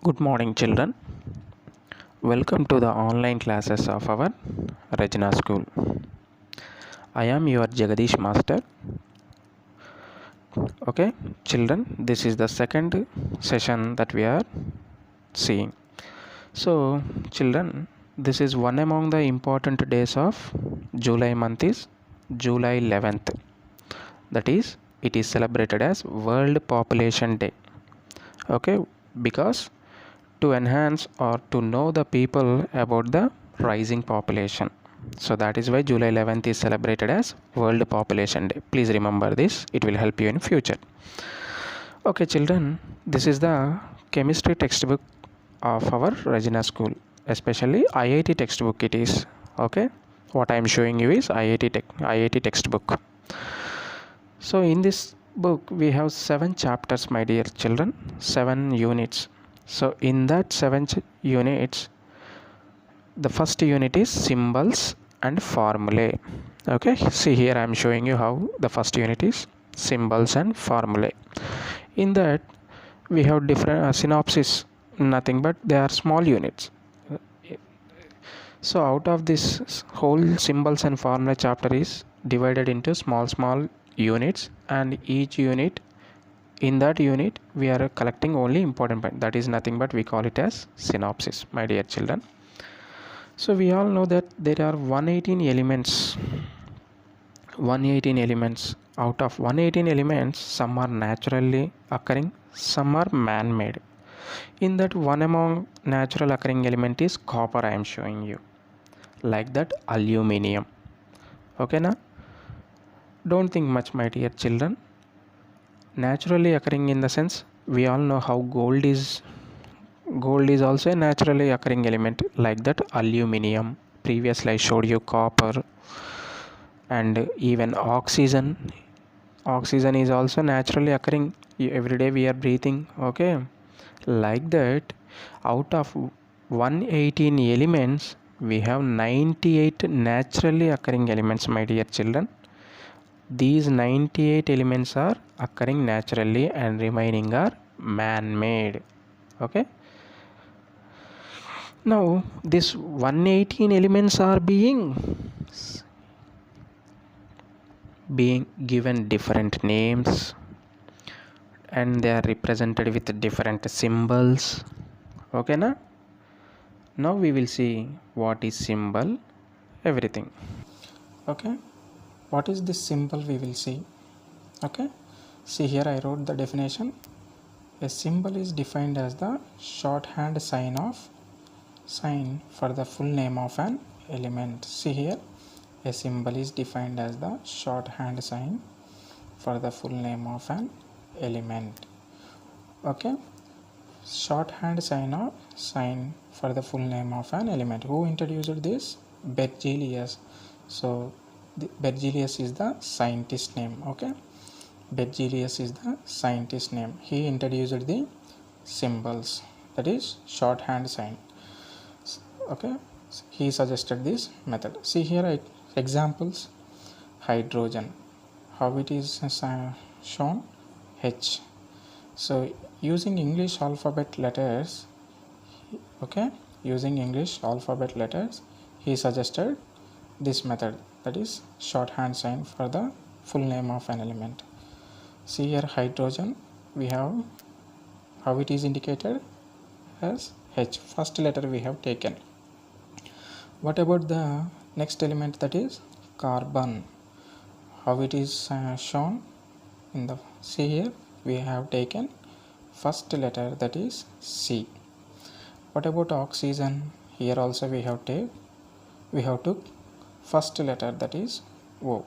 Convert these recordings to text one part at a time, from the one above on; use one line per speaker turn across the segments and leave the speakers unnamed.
Good morning, children. Welcome to the online classes of our Regina School. I am your Jagadish Master. Okay, children, this is the second session that we are seeing. So, children, this is one among the important days of July month is July 11th. That is, it is celebrated as World Population Day. Okay, because to enhance or to know the people about the rising population. So that is why July 11th is celebrated as World Population Day. Please remember this, it will help you in future. Okay, children, this is the chemistry textbook of our Regina School, especially IIT textbook it is. Okay, what I am showing you is IIT textbook. So in this book we have 7 chapters, my dear children, 7 units. So in that 7 units, the first unit is symbols and formulae. Okay, see here I am showing you how the first unit is symbols and formulae. In that we have different synopsis, nothing but they are small units. So out of this whole symbols and formula chapter is divided into small units, and each unit, in that unit we are collecting only important point, that is nothing but we call it as synopsis, my dear children. So we all know that there are 118 elements. Out of 118 elements, some are naturally occurring, some are man-made. In that, one among natural occurring element is copper. I am showing you, like that aluminium. Okay na? Don't think much, my dear children. Naturally occurring in the sense, we all know how gold is also a naturally occurring element, like that aluminium. Previously I showed you copper, and even oxygen is also naturally occurring. Every day we are breathing. Okay, like that, out of 118 elements we have 98 naturally occurring elements, my dear children. These 98 elements are occurring naturally and remaining are man-made. Okay, now this 118 elements are being given different names, and they are represented with different symbols. Okay na? Now we will see what is symbol, everything. Okay, what is this symbol we will see. Okay, see here I wrote the definition. A symbol is defined as the shorthand sign for the full name of an element. See here, a symbol is defined as the shorthand sign for the full name of an element. Okay, shorthand sign for the full name of an element. Who introduced this? Berzelius. So Berzelius is the scientist name. Okay, Berzelius is the scientist name. He introduced the symbols, that is shorthand sign. Okay, he suggested this method. See here examples. Hydrogen, how it is shown? H. So using English alphabet letters, okay, he suggested this method, that is shorthand sign for the full name of an element. See here hydrogen, we have how it is indicated as H, first letter we have taken. What about the next element, that is carbon? How it is shown in the, see here we have taken first letter, that is C. What about oxygen? Here also we have took first letter, that is O.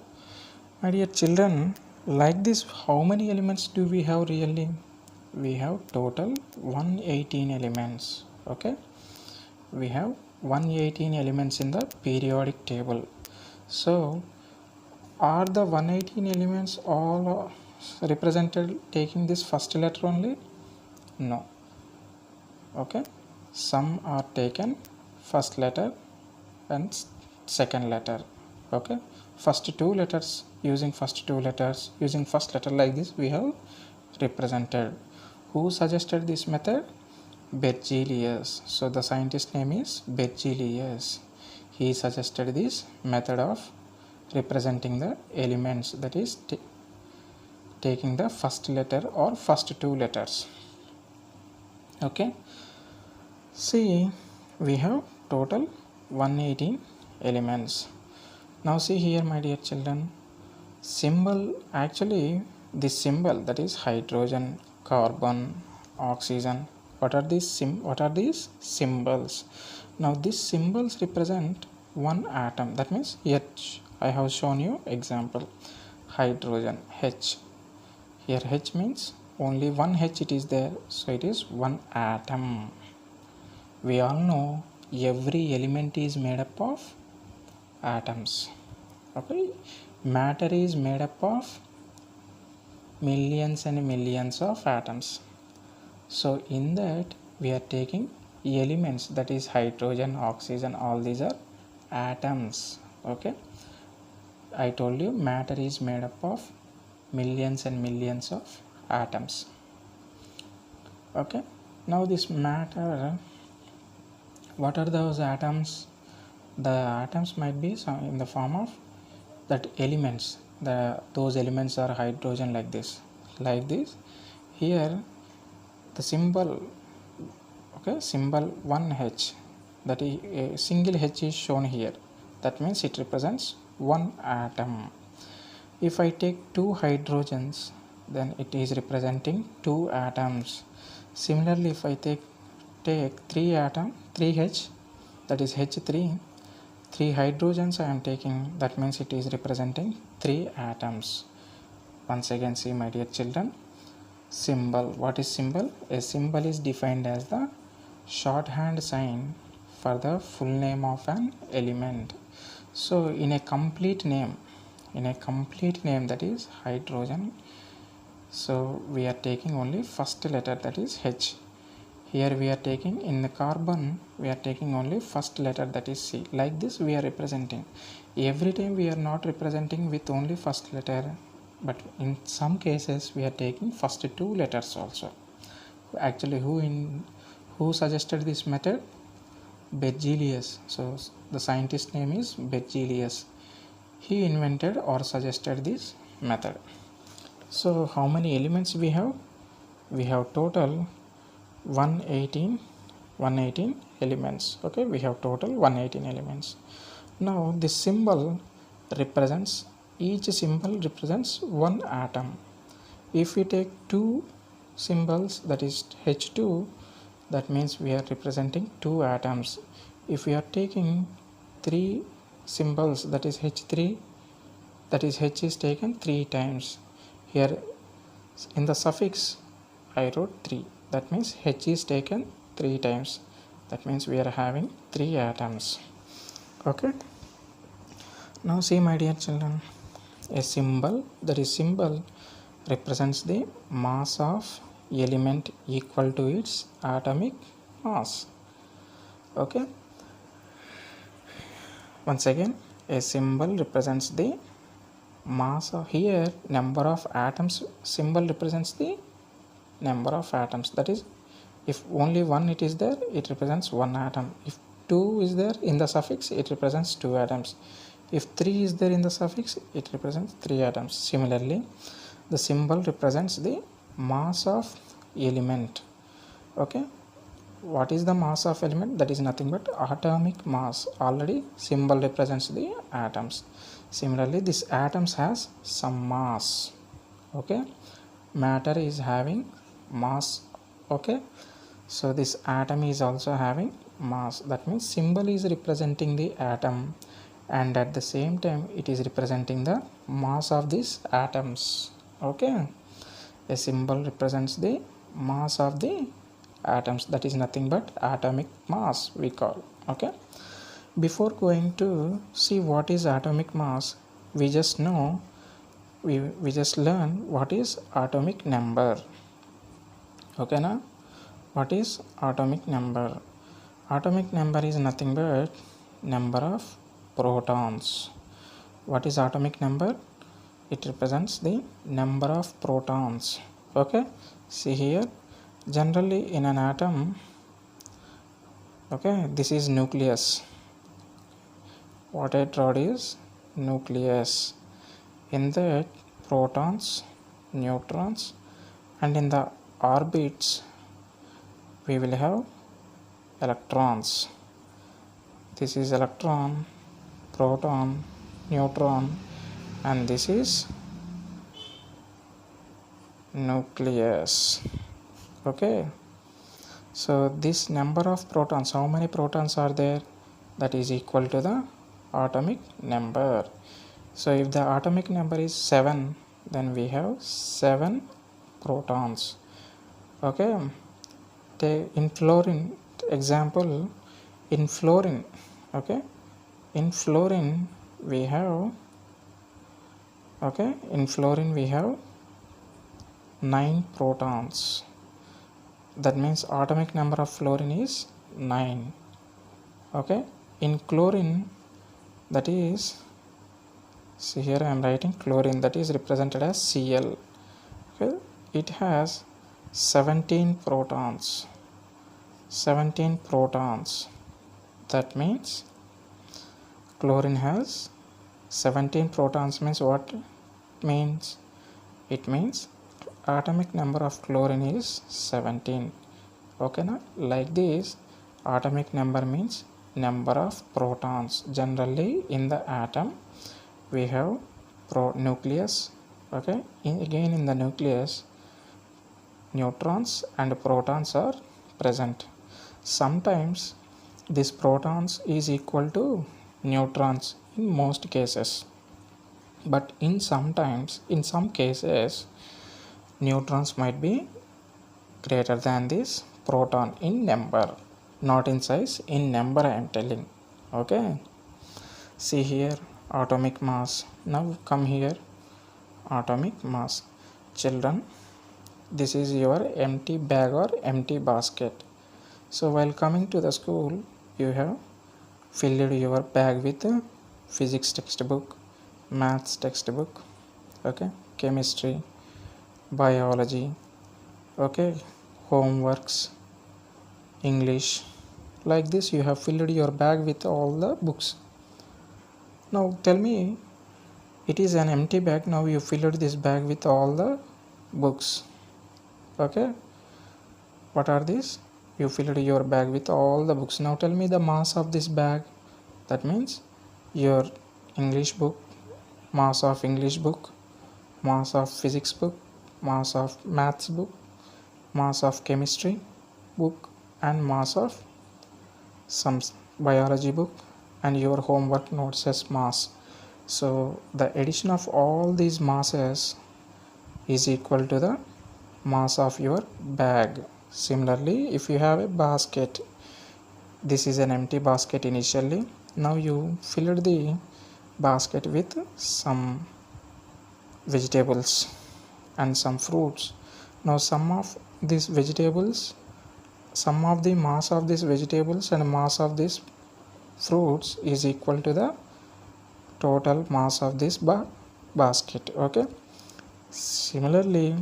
My dear children, like this, how many elements do we have really? We have total 118 elements. Okay, we have 118 elements in the periodic table. So are the 118 elements all represented taking this first letter only? No. Okay, some are taken first letter and second letter. Okay, first two letters, using first letter, like this we have represented. Who suggested this method? Berzelius. So the scientist name is Berzelius. He suggested this method of representing the elements, that is taking the first letter or first two letters. Okay, see, we have total 118 elements. Now see here, my dear children, symbol, actually this symbol, that is hydrogen, carbon, oxygen, what are these symbols? Now these symbols represent one atom, that means H. I have shown you example, hydrogen, H. Here H means only one H it is there, so it is one atom. We all know every element is made up of atoms. Okay, matter is made up of millions and millions of atoms. So in that we are taking elements, that is hydrogen, oxygen, all these are atoms. Okay, I told you matter is made up of millions and millions of atoms. Okay, now this matter, what are those atoms? The atoms might be some in the form of that elements. Those elements are hydrogen, like this. Here the symbol, okay, symbol 1H, that is a single H is shown here, that means it represents one atom. If I take two hydrogens, then it is representing two atoms. Similarly, if I take 3H, that is H3, 3 hydrogens I am taking, that means it is representing 3 atoms. Once again, see, my dear children, symbol. What is symbol? A symbol is defined as the shorthand sign for the full name of an element. So in a complete name, that is hydrogen, so we are taking only first letter, that is H. Here we are taking, in the carbon we are taking only first letter, that is C. Like this we are representing. Every time we are not representing with only first letter, but in some cases we are taking first two letters also. Actually, who suggested this method? Berzelius. So the scientist name is Berzelius. He invented or suggested this method. So how many elements we have? We have total 118 elements. Okay, we have total 118 elements. Now this symbol represents, each symbol represents one atom. If we take two symbols, that is H2, that means we are representing two atoms. If we are taking three symbols, that is H3, that is H is taken 3 times. Here in the suffix I wrote 3, that means H is taken 3 times, that means we are having 3 atoms. Okay, now see, my dear children, a symbol, that is symbol represents the mass of element equal to its atomic mass. Okay, once again, a symbol represents the mass of, here number of atoms, symbol represents the number of atoms, that is if only one it is there, it represents one atom. If 2 is there in the suffix, it represents 2 atoms. If 3 is there in the suffix, it represents 3 atoms. Similarly, the symbol represents the mass of element. Okay, what is the mass of element? That is nothing but atomic mass. Already symbol represents the atoms. Similarly, this atoms has some mass. Okay, matter is having mass. Okay, so this atom is also having mass. That means symbol is representing the atom, and at the same time it is representing the mass of these atoms. Okay, a symbol represents the mass of the atoms, that is nothing but atomic mass we call. Okay, before going to see what is atomic mass, we just know, we just learn what is atomic number. Okay, now what is atomic number? Atomic number is nothing but number of protons. What is atomic number? It represents the number of protons. Okay, see here, generally in an atom Okay, this is nucleus. What I draw is nucleus. In that, protons, neutrons, and in the orbits we will have electrons. This is electron, proton, neutron, and this is nucleus. Okay, so this number of protons, how many protons are there? That is equal to the atomic number. So if the atomic number is 7, then we have 7 protons. Okay, in fluorine example, in fluorine, okay, in fluorine we have, okay, in fluorine we have 9 protons. That means atomic number of fluorine is 9. Okay, in chlorine, that is, see here I am writing chlorine, that is represented as Cl. Okay, it has 17 protons. 17 protons. That means chlorine has 17 protons. Means what means? It means atomic number of chlorine is 17. Okay, now like this, atomic number means number of protons. Generally in the atom we have nucleus. Okay, again in the nucleus neutrons and protons are present. Sometimes this protons is equal to neutrons in most cases, but in some cases neutrons might be greater than this proton in number, not in size, in number I am telling. Okay, see here atomic mass. Now come here, atomic mass. Children, this is your empty bag or empty basket. So while coming to the school, you have filled your bag with a physics textbook, maths textbook, okay, chemistry, biology, okay, homeworks, English. Like this you have filled your bag with all the books. Now tell me, it is an empty bag. Now you filled this bag with all the books. Okay, what are these? You filled your bag with all the books. Now tell me the mass of this bag. That means your English book, mass of English book, mass of physics book, mass of maths book, mass of chemistry book, and mass of some biology book, and your homework notes as mass. So the addition of all these masses is equal to the mass of your bag. Similarly, if you have a basket, this is an empty basket initially. Now you filled the basket with some vegetables and some fruits. Now some of these vegetables, some of the mass of these vegetables and mass of these fruits is equal to the total mass of this basket. Okay, similarly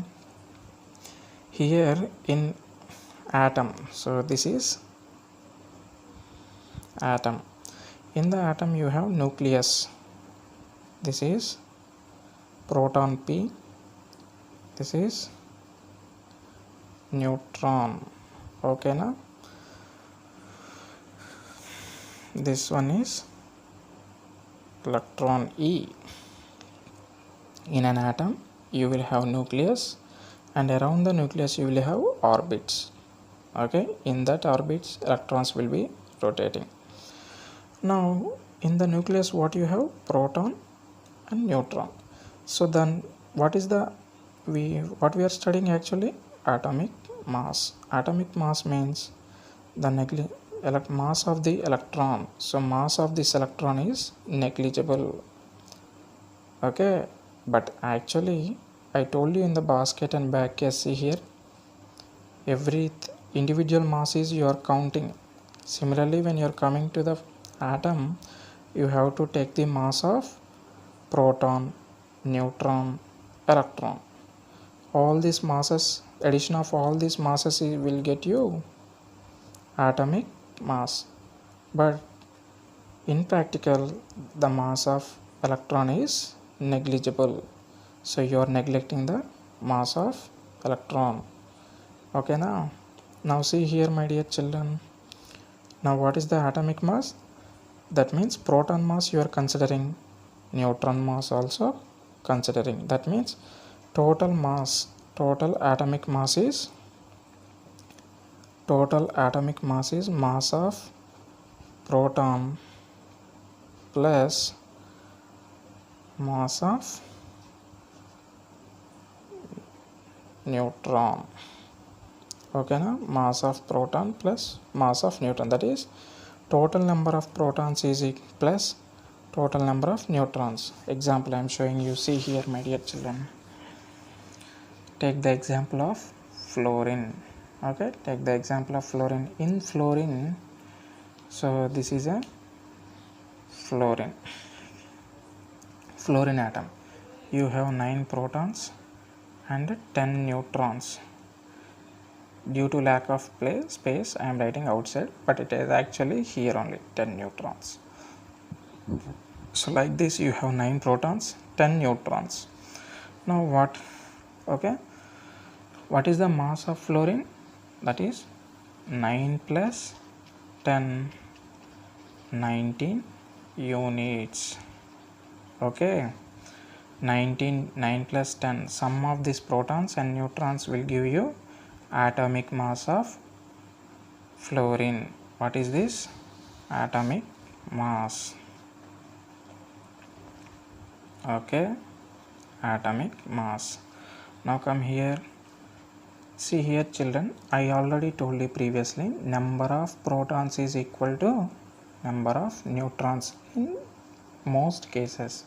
here in atom, so this is atom. In the atom you have nucleus. This is proton P, this is neutron. Okay, now this one is electron E. In an atom you will have nucleus, and around the nucleus you will have orbits. Okay, in that orbits electrons will be rotating. Now in the nucleus what you have? Proton and neutron. So then what is the what we are studying actually? Atomic mass. Atomic mass means the mass of the electron. So mass of this electron is negligible. Okay, but actually I told you in the basket and bag case, see here, every individual mass is you are counting. Similarly, when you are coming to the atom, you have to take the mass of proton, neutron, electron. All these masses, addition of all these masses will get you atomic
mass, but in practical the mass of electron is negligible, so you are neglecting the mass of electron. Okay, now see here my dear children, now what is the atomic mass? That means proton mass you are considering, neutron mass also considering. That means total mass, total atomic mass is mass of proton plus mass of neutron. Okay, now mass of proton plus mass of neutron, that is total number of protons is plus total number of neutrons. Example I am showing you, see here my dear children. Take the example of fluorine. Okay, take the example of fluorine. In fluorine, so this is a fluorine atom. You have 9 protons and 10 neutrons. Due to lack of space I am writing outside, but it is actually here only 10 neutrons. So like this you have 9 protons, 10 neutrons. Now what? Okay, what is the mass of fluorine? That is 9 plus 10, 19 units. Okay, 9 plus 10, sum of these protons and neutrons will give you atomic mass of fluorine. What is this? Atomic mass. Okay, atomic mass. Now come here, see here children, I already told you previously, number of protons is equal to number of neutrons in most cases,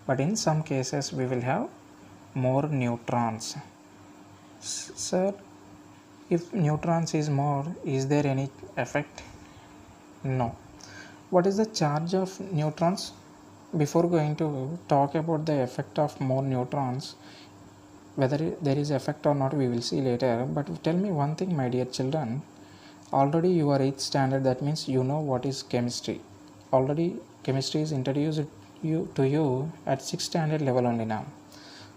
but in some cases we will have more neutrons. Sir, if neutrons is more, is there any effect? No. What is the charge of neutrons? Before going to talk about the effect of more neutrons, whether there is effect or not we will see later, but tell me one thing my dear children, already you are 8th standard, that means you know what is chemistry. Already chemistry is introduced to you at 6th standard level only now.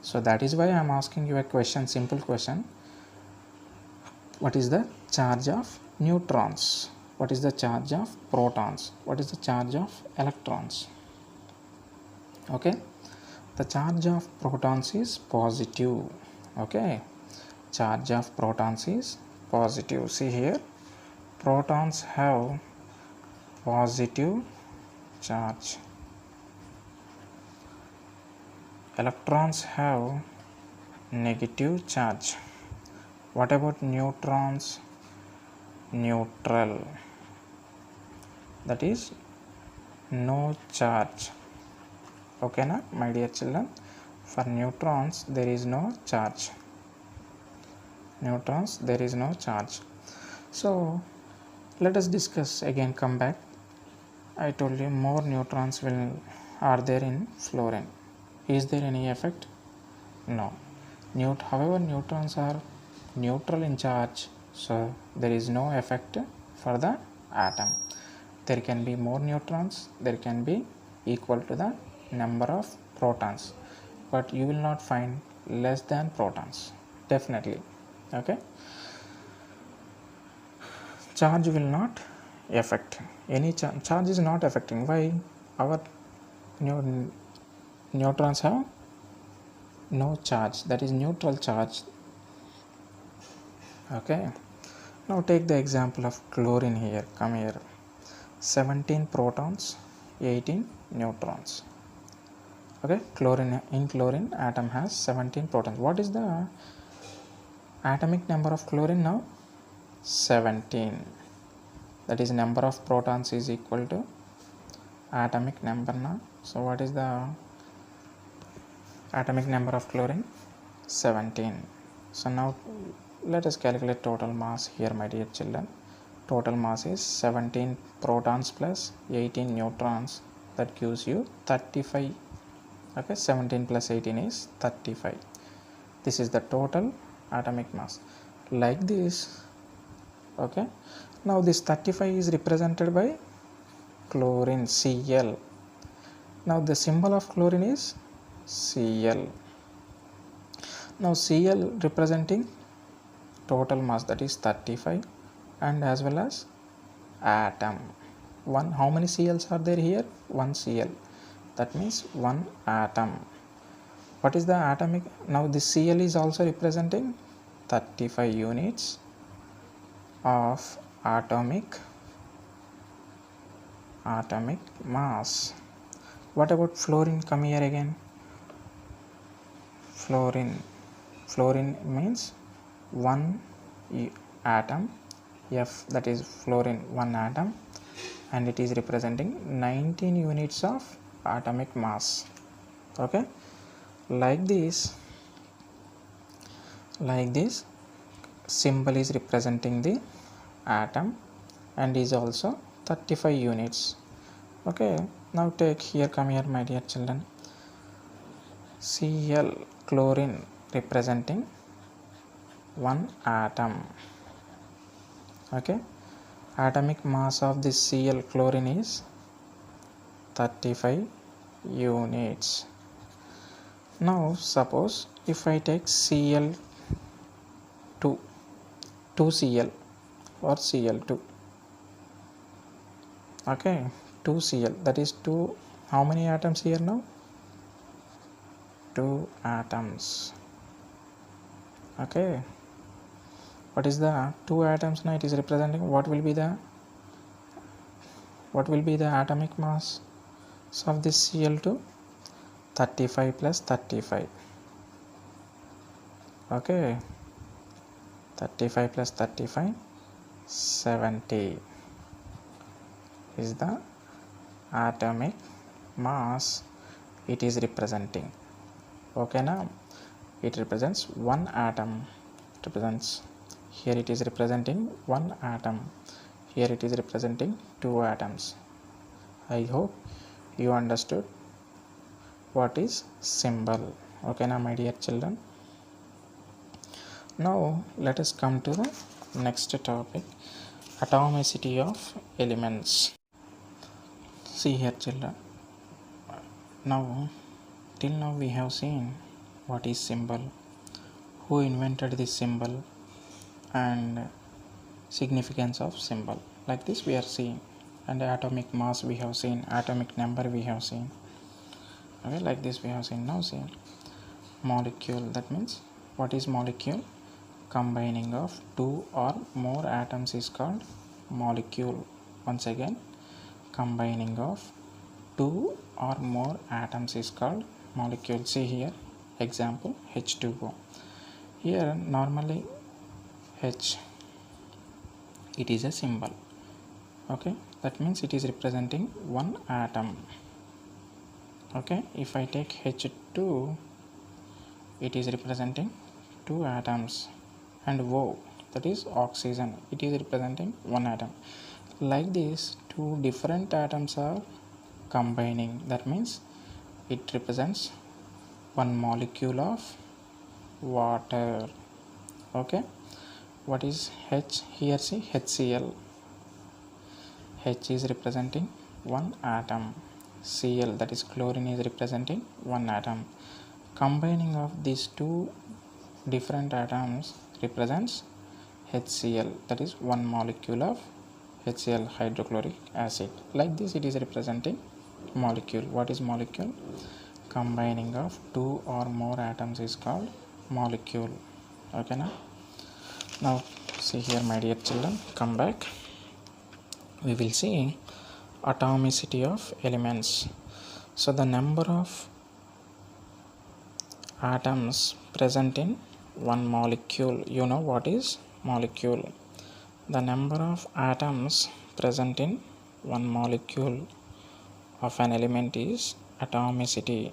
So that is why I am asking you a question, simple question. What is the charge of neutrons? What is the charge of protons? What is the charge of electrons? Okay, the charge of protons is positive. Okay, charge of protons is positive. See here, protons have positive charge, electrons have negative charge. What about neutrons? Neutral, that is no charge. Okay, na my dear children, for neutrons there is no charge. Neutrons there is no charge. So let us discuss again, come back. I told you more neutrons are there in fluorine. Is there any effect? No. However, neutrons are neutral in charge, so there is no effect for the atom. There can be more neutrons, there can be equal to the number of protons, but you will not find less than protons, definitely. Okay, charge will not affect, any charge is not affecting. Why? Our neutrons have no charge, that is neutral charge. Okay, now take the example of chlorine here. Come here, 17 protons, 18 neutrons. Okay, in chlorine atom has 17 protons. What is the atomic number of chlorine now? 17. That is number of protons is equal to atomic number now. So what is the atomic number of chlorine? 17. So now let us calculate total mass here my dear children. Total mass is 17 protons plus 18 neutrons, that gives you 35. Okay, 17 plus 18 is 35. This is the total atomic mass. Like this, Okay, now this 35 is represented by chlorine, Cl. Now the symbol of chlorine is Cl. Now Cl representing total mass, that is 35, and as well as atom. One, how many Cl's are there here? One Cl, that means one atom. What is the atomic? Now this Cl is also representing 35 units of atomic mass. What about fluorine? Come here again. Fluorine means one atom, F, that is fluorine, one atom, and it is representing 19 units of atomic mass. Okay, like this symbol is representing the atom and is also 35 units. Okay, now take here, come here my dear children, Cl, chlorine, representing one atom. Okay, atomic mass of this Cl, chlorine, is 35 units. Now suppose if I take Cl2, 2Cl or Cl2, okay, 2Cl, that is 2, how many atoms here now? 2 atoms. Okay, what is the 2 atoms now? It is representing, what will be the atomic mass of this Cl2? 35 plus 35. Okay, 35 plus 35, 70 is the atomic mass it is representing. Okay, now it represents one atom. It represents, here it is representing one atom, here it is representing 2 atoms. I hope you understood what is symbol. Okay now my dear children, now let us come to the next topic, atomicity of elements. See here children, now till now we have seen what is symbol, who invented this symbol, and significance of symbol. Like this we are seeing, and the atomic mass we have seen, atomic number we have seen. Okay, like this we have seen. Now see molecule, that means what is molecule? Combining of 2 or more atoms is called molecule. Once again, combining of 2 or more atoms is called molecule. See here, example H2O. Here normally H, it is a symbol. Okay, that means it is representing one atom. Okay, if I take H2, it is representing 2 atoms, and O, that is oxygen, it is representing one atom. Like this, 2 different atoms are combining, that means it represents one molecule of water. Okay, what is H? Here see HCl, H is representing one atom, Cl, that is chlorine, is representing one atom. Combining of these 2 different atoms represents HCl, that is one molecule of HCl, hydrochloric acid. Like this it is representing molecule. What is molecule? Combining of 2 or more atoms is called molecule. Okay now see here my dear children, come back, we will see atomicity of elements. So the number of atoms present in one molecule, you know what is molecule? The number of atoms present in one molecule of an element is atomicity.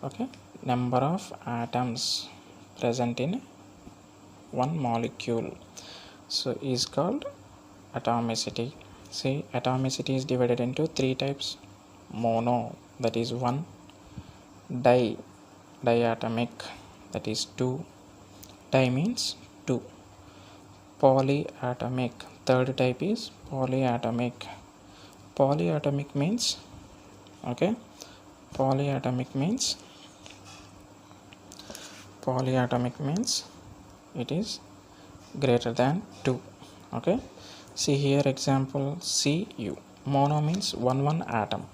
Okay, number of atoms present in one molecule, so is called atomicity. See, atomicity is divided into 3 types: mono, that is 1; diatomic, that is 2; di means 2; polyatomic. Third type is polyatomic. Polyatomic means, okay, polyatomic means it is greater than 2. Okay, see here example Cu. Mono means one atom.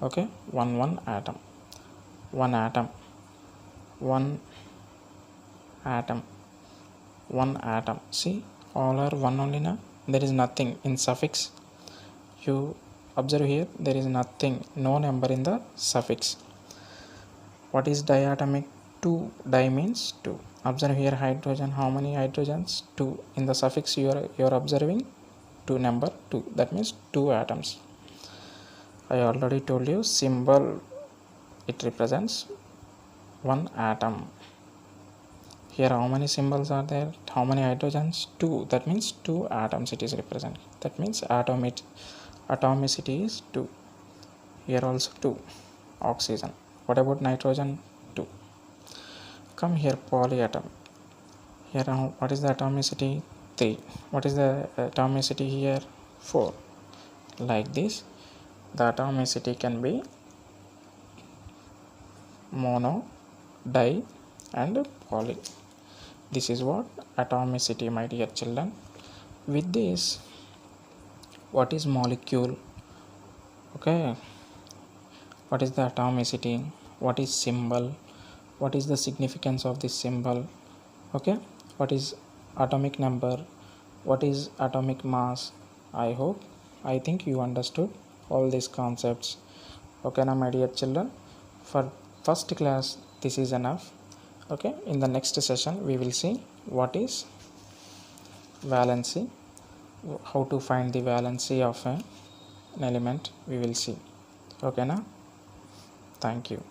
Okay, one atom, one atom, one atom, one atom. See, all are one only now. There is nothing in suffix. You observe here, there is nothing, no number in the suffix. What is diatomic? 2. Di means 2. Observe here hydrogen, how many hydrogens? 2. In the suffix you are observing 2 number 2, that means 2 atoms. I already told you symbol, it represents one atom. Here how many symbols are there? How many hydrogens? 2. That means 2 atoms it is represent. That means atomicity is 2. Here also 2. Oxygen. What about nitrogen? 2. Come here, polyatom. Here what is the atomicity? 3. What is the atomicity here? 4. Like this, the atomicity can be mono, di and poly. This is what atomicity, my dear children. With this, what is molecule? Okay, what is the atomicity? What is symbol? What is the significance of this symbol? Okay, what is atomic number? What is atomic mass? I think you understood all these concepts. Okay now, my dear children, for first class this is enough. Okay, in the next session we will see what is valency, how to find the valency of an element we will see. Okay now, thank you.